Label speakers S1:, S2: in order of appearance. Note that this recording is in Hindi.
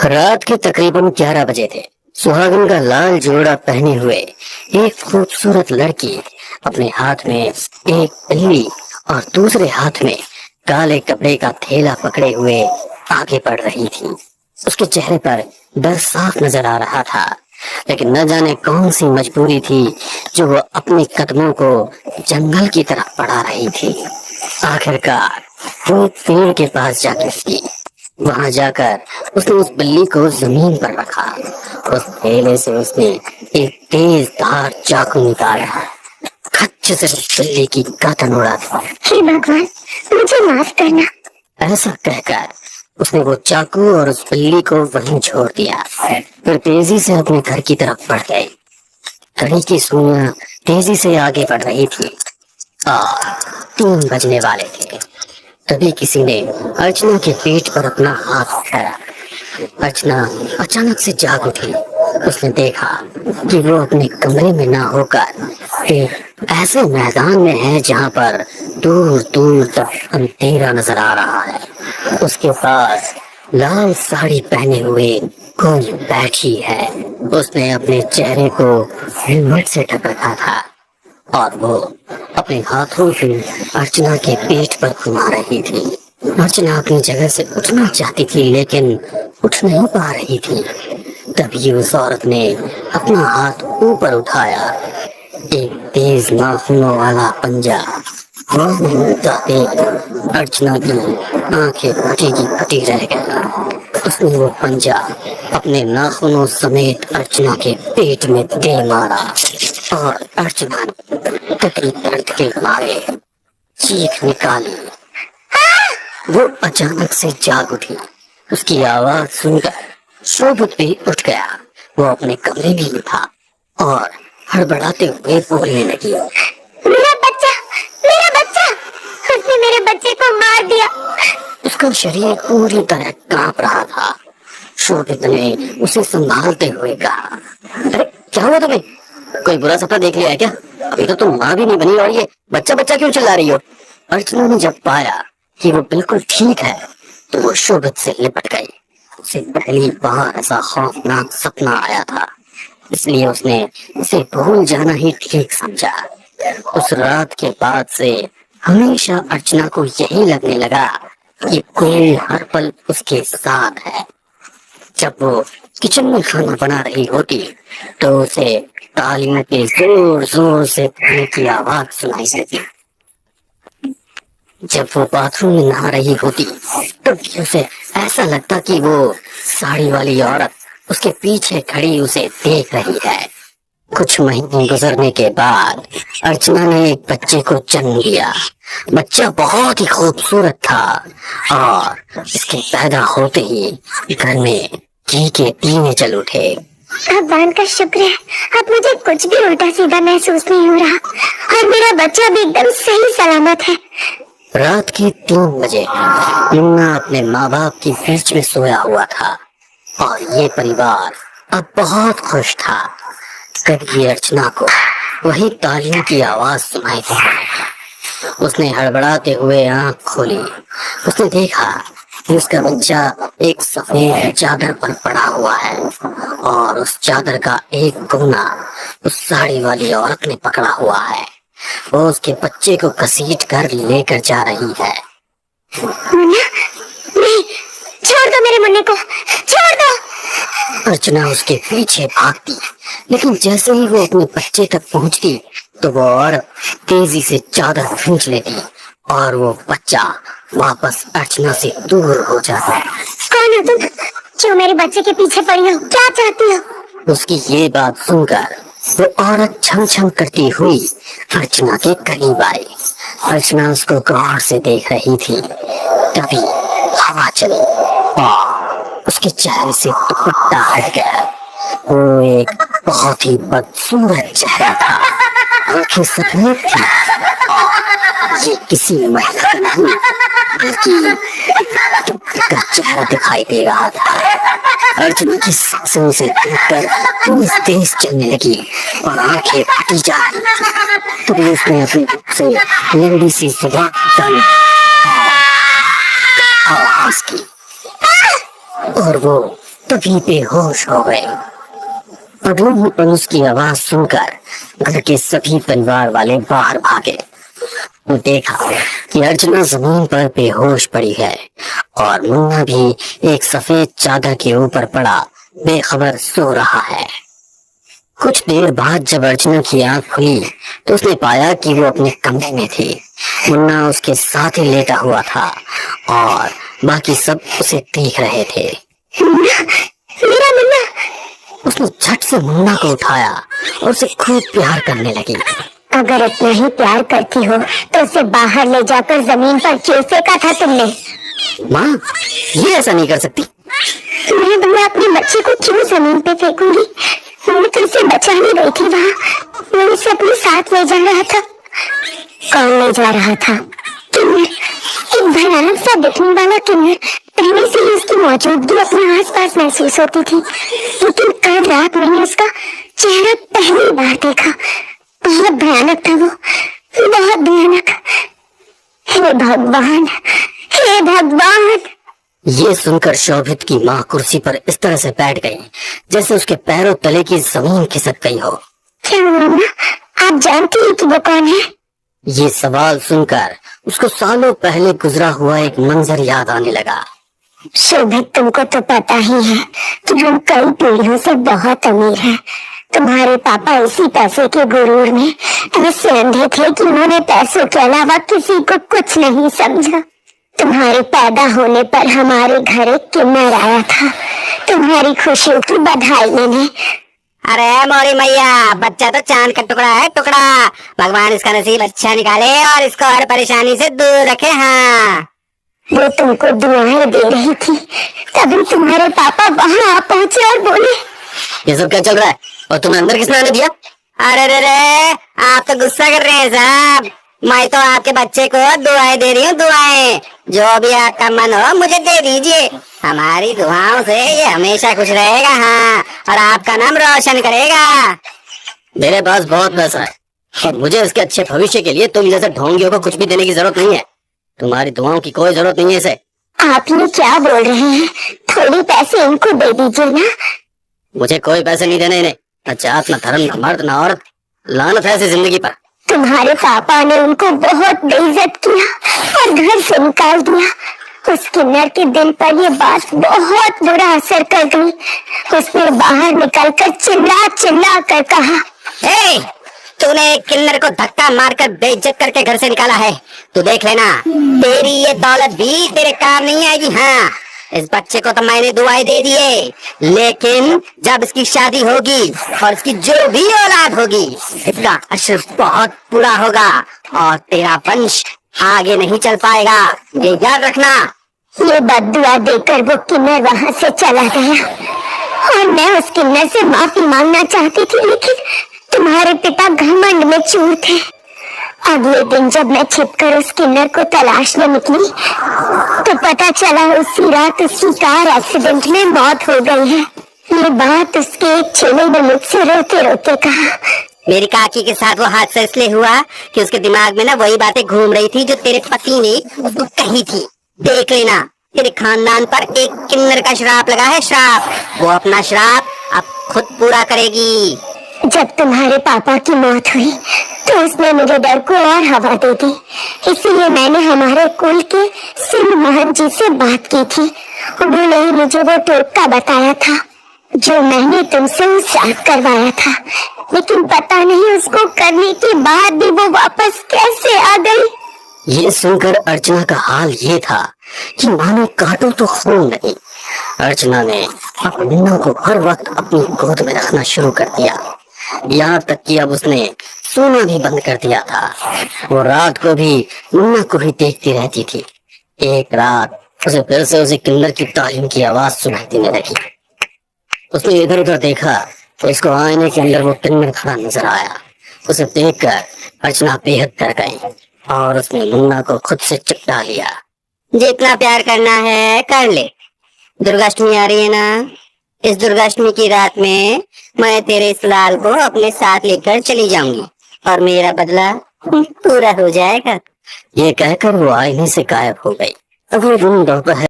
S1: रात के तकरीबन 11 बजे थे। सुहागन का लाल जोड़ा पहने हुए एक खूबसूरत लड़की अपने हाथ में एक पल्ली और दूसरे हाथ में काले कपड़े का थैला पकड़े हुए आगे बढ़ रही थी। उसके चेहरे पर डर साफ नजर आ रहा था, लेकिन न जाने कौन सी मजबूरी थी जो वो अपने कदमों को जंगल की तरफ बढ़ा रही थी। आखिरकार वो एक पेड़ के पास जाकर रुकी। वहां जाकर उसने उस बिल्ली को जमीन पर रखा। उस थैले से उसने एक तेज धार चाकू निकाला। खच्च से उस बिल्ली की गर्दन उड़ा दी।
S2: हे भगवान, मुझे माफ करना।
S1: ऐसा कहकर उसने वो चाकू और उस बिल्ली को वहीं छोड़ दिया। फिर तेजी से अपने घर की तरफ बढ़ गई। घड़ी की सुइयां तेजी से आगे बढ़ रही थी और 3 बजने वाले थे। तभी किसी ने अर्चना के पेट पर अपना हाथ फेरा। अर्चना अचानक से जाग उठी। उसने देखा कि वो अपने कमरे में ना होकर एक ऐसे मैदान में है जहाँ पर दूर दूर तक अंधेरा नजर आ रहा है। उसके पास लाल साड़ी पहने हुए कोई बैठी है। उसने अपने चेहरे को हेलमेट से ढक रखा था और वो अपने हाथों से अर्चना के पेट पर घुमा रही थी। अर्चना अपनी जगह से उठना चाहती थी, लेकिन उठ नहीं पा रही थी। तभी उस औरत ने अपना हाथ ऊपर उठाया। एक तेज नाखूनों वाला पंजा अर्चना की आंखें फटी की फटी रह गई। उसने वो पंजा अपने नाखूनों समेत अर्चना के पेट में दे मारा और अर्चना तकलीफ दर्द के मारे चीख निकाली। वो अचानक से जाग उठी। उसकी आवाज सुनकर शोभित भी उठ गया। वो अपने कमरे में ही था और हड़बड़ाते हुए बोलने लगी।
S2: मेरा बच्चा, मेरा बच्चा, उसने मेरे बच्चे को मार दिया।
S1: उसका शरीर पूरी तरह कांप रहा था। शोभित ने उसे संभालते हुए कहा, अरे क्या हुआ तुम्हें? कोई बुरा सपना देख लिया है क्या? अभी तो तुम माँ भी नहीं बनी और ये बच्चा बच्चा क्यों चिल्ला रही हो? अर्चना ने जब पाया कि वो बिल्कुल ठीक है तो वो शोभित से लिपट गई। उसे पहली बार ऐसा खौफनाक सपना आया था, इसलिए उसने उसे भूल जाना ही ठीक समझा। उस रात के बाद से हमेशा अर्चना को यही लगने लगा कि कोई हर पल उसके साथ है। जब वो किचन में खाना बना रही होती तो उसे तालियों के जोर जोर से बजने की आवाज सुनाई देती। जब वो बाथरूम में नहा रही होती तब उसे ऐसा लगता कि वो साड़ी वाली औरत उसके पीछे खड़ी उसे देख रही है। कुछ महीने गुजरने के बाद अर्चना ने एक बच्चे को जन्म दिया। बच्चा बहुत ही खूबसूरत था और इसके पैदा होते ही घर में घी के दीने जल उठे।
S2: भगवान का शुक्र है, अब मुझे कुछ भी उल्टा सीधा महसूस नहीं हो रहा और मेरा बच्चा भी एकदम सही सलामत है।
S1: रात के 3 बजे मुन्ना अपने माँ बाप के बीच में सोया हुआ था और ये परिवार अब बहुत खुश था। तभी अर्चना को वही तालियों की आवाज सुनाई दी। उसने हड़बड़ाते हुए आंख खोली। उसने देखा कि उसका बच्चा एक सफेद चादर पर पड़ा हुआ है और उस चादर का एक कोना उस साड़ी वाली औरत ने पकड़ा हुआ है। वो उसके बच्चे को घसीट कर लेकर जा रही है।
S2: मुन्ना, नहीं, छोड़ दो मेरे मुन्ने को, छोड़ दो।
S1: अर्चना उसके पीछे भागती, लेकिन जैसे ही वो अपने बच्चे तक पहुंचती तो वो औरत तेजी से चादर खींच लेती और वो बच्चा वापस अर्चना से दूर हो जाता।
S2: कौन हो तुम? क्यों मेरे बच्चे के पीछे पड़ी हो? क्या चाहती हो?
S1: उसकी ये बात सुनकर वो औरत छम छम करती हुई अर्चना के करीब आई। अर्चना उसको गौर से देख रही थी। तभी हवा चली और उसके चेहरे से दुपट्टा हट गया। वो एक बहुत ही बदसूरत चेहरा था। आंखें सफेद थी। ये किसी महिला का नहीं बल्कि का चेहरा दिखाई दे रहा था। अर्चना की सांसें उसे देखकर तेज तेज चलने लगी और आंखें फटी जा रही थी। तभी उसने अपने मुंह से लंबी सी जुबान निकाली, आवाज की और वो तभी बेहोश हो गए। और उसकी आवाज सुनकर घर के सभी परिवार वाले बाहर भागे। वो देखा कि अर्चना जमीन पर बेहोश पड़ी है और मुन्ना भी एक सफेद चादर के ऊपर पड़ा बेखबर सो रहा है। कुछ देर बाद जब अर्चना की आंख खुली तो उसने पाया कि वो अपने कमरे में थी। मुन्ना उसके साथ ही लेटा हुआ था और बाकी सब उसे देख रहे थे।
S2: मेरा मुन्ना।
S1: उसने झट से मुन्ना को उठाया और उसे खूब प्यार करने लगी।
S2: अगर इतना ही प्यार करती हो तो उसे बाहर ले जाकर जमीन पर क्यों फेंका था तुमने?
S1: माँ, ये ऐसा नहीं कर सकती।
S2: मैं अपने बच्चे को क्यों जमीन पे फेंकूंगी? मैं तो उसे बचाने गई थी वहाँ। मैं उसे अपने साथ ले जा रहा था। कौन ले जा रहा था? किन्नर, एक भयानक सा दिखने वाला किन्नर। पहले से ही उसकी मौजूदगी अपने आसपास महसूस होती थी, लेकिन कल रात मैंने उसका चेहरा पहली बार देखा। बहुत भयानक था वो, बहुत भयानक। हे भगवान, हे भगवान।
S1: ये सुनकर शोभित की माँ कुर्सी पर इस तरह से बैठ गई जैसे उसके पैरों तले की जमीन खिसक गई हो।
S2: क्या मामा, आप जानती हैं कि वो कौन है?
S1: ये सवाल सुनकर उसको सालों पहले गुजरा हुआ एक मंजर याद आने लगा।
S2: शोभित, तुमको तो पता ही है कि हम कई पीढ़ियों से बहुत अमीर हैं। तुम्हारे पापा इसी पैसे के गुरूर में ऐसे अंधे थे कि उन्होंने पैसों के अलावा किसी को कुछ नहीं समझा। तुम्हारे पैदा होने पर हमारे घर एक किन्नर आया था, तुम्हारी खुशियों की बधाई लेने।
S3: अरे मोरी मैया, बच्चा तो चांद का टुकड़ा है, टुकड़ा। भगवान इसका नसीब अच्छा निकाले और इसको हर परेशानी से दूर रखे। हाँ,
S2: वो तुमको दुआएं दे रही थी, तभी तुम्हारे पापा वहाँ आ पहुँचे और बोले।
S1: ये सब क्या चल रहा है और तुम्हें अंदर किसने आने दिया?
S3: अरे रे रे, आप तो गुस्सा कर रहे हैं साहब। मैं तो आपके बच्चे को दुआएं दे रही हूँ, दुआएं। जो भी आपका मन हो मुझे दे दीजिए। हमारी दुआओं से ये हमेशा खुश रहेगा। हाँ, और आपका नाम रोशन करेगा।
S1: मेरे पास बहुत पैसा है और मुझे इसके अच्छे भविष्य के लिए तुम जैसे ढोंगियों को कुछ भी देने की जरूरत नहीं है। तुम्हारी दुआओं की कोई जरूरत नहीं है इसे।
S2: आप ये क्या बोल रहे हैं? थोड़ी पैसे इनको दे दीजिए ना।
S1: मुझे कोई पैसे नहीं देने इन्हें। न जात, न धर्म, न मर्द, न औरत। लानत है ऐसी जिंदगी पर।
S2: तुम्हारे पापा ने उनको बहुत बेइज्जत किया और घर से निकाल दिया। उस किन्नर के दिल पर ये बात बहुत बुरा असर कर गई। उसने बाहर निकलकर चिल्ला चिल्ला कर कहा,
S3: हे, तूने एक किन्नर को धक्का मारकर बेइज्जत करके घर से निकाला है। तू देख लेना, तेरी ये दौलत भी तेरे काम नहीं आएगी। हाँ, इस बच्चे को तो मैंने दुआएं दे दिए, लेकिन जब इसकी शादी होगी और इसकी जो भी औलाद होगी, इसका असर बहुत बुरा होगा और तेरा वंश आगे नहीं चल पाएगा। ये याद रखना।
S2: ये बददुआ देकर वो किन्नर वहाँ से चला गया और मैं उस किन्नर से माफी मांगना चाहती थी, लेकिन तुम्हारे पिता घमंड में चूर थे। अगले दिन जब मैं छिपकर उस किन्नर को तलाशने निकली तो पता चला उसी रात उसकी कार एक्सीडेंट में मौत हो गई है। ये बात उसके एक चेले ने मुझसे रोते रोते कहा।
S3: मेरी काकी के साथ वो हादसा इसलिए हुआ कि उसके दिमाग में ना वही बातें घूम रही थी जो तेरे पति ने उसको कही थी। देख लेना, तेरे खानदान पर एक किन्नर का श्राप लगा है, श्राप। वो अपना श्राप अब खुद पूरा करेगी।
S2: जब तुम्हारे पापा की मौत हुई तो उसने मेरे डर को और हवा दे दी। इसीलिए मैंने हमारे कुल के सिंह महंत जी से बात की थी। उन्होंने ही मुझे वो टोटका बताया था जो मैंने तुमसे उस रात करवाया था, लेकिन पता नहीं उसको करने के बाद भी वो वापस कैसे आ गई।
S1: ये सुनकर अर्चना का हाल ये था कि मानो काटो तो खून नहीं। अर्चना ने अपने मुन्ना को हर वक्त अपनी गोद में रखना शुरू कर दिया, यहाँ तक कि अब उसने सोना भी बंद कर दिया था। वो रात को भी मुन्ना को ही देखती रहती थी। एक रात उसे फिर से उसी किन्नर की तालीम की आवाज सुनाई देने लगी। उसने इधर उधर देखा तो इसको आईने के अंदर वो किन्नर खड़ा नजर आया। उसे देखकर अर्चना बेहद डर गई और उसने मुन्ना को खुद से चिपटा लिया।
S3: जितना प्यार करना है कर ले। दुर्गाष्टमी आ रही है ना, इस दुर्गाष्टमी की रात में मैं तेरे इस लाल को अपने साथ लेकर चली जाऊंगी और मेरा बदला पूरा हो जाएगा।
S1: ये कहकर वो आईने से गायब हो गई। अब वो दिन दोपहर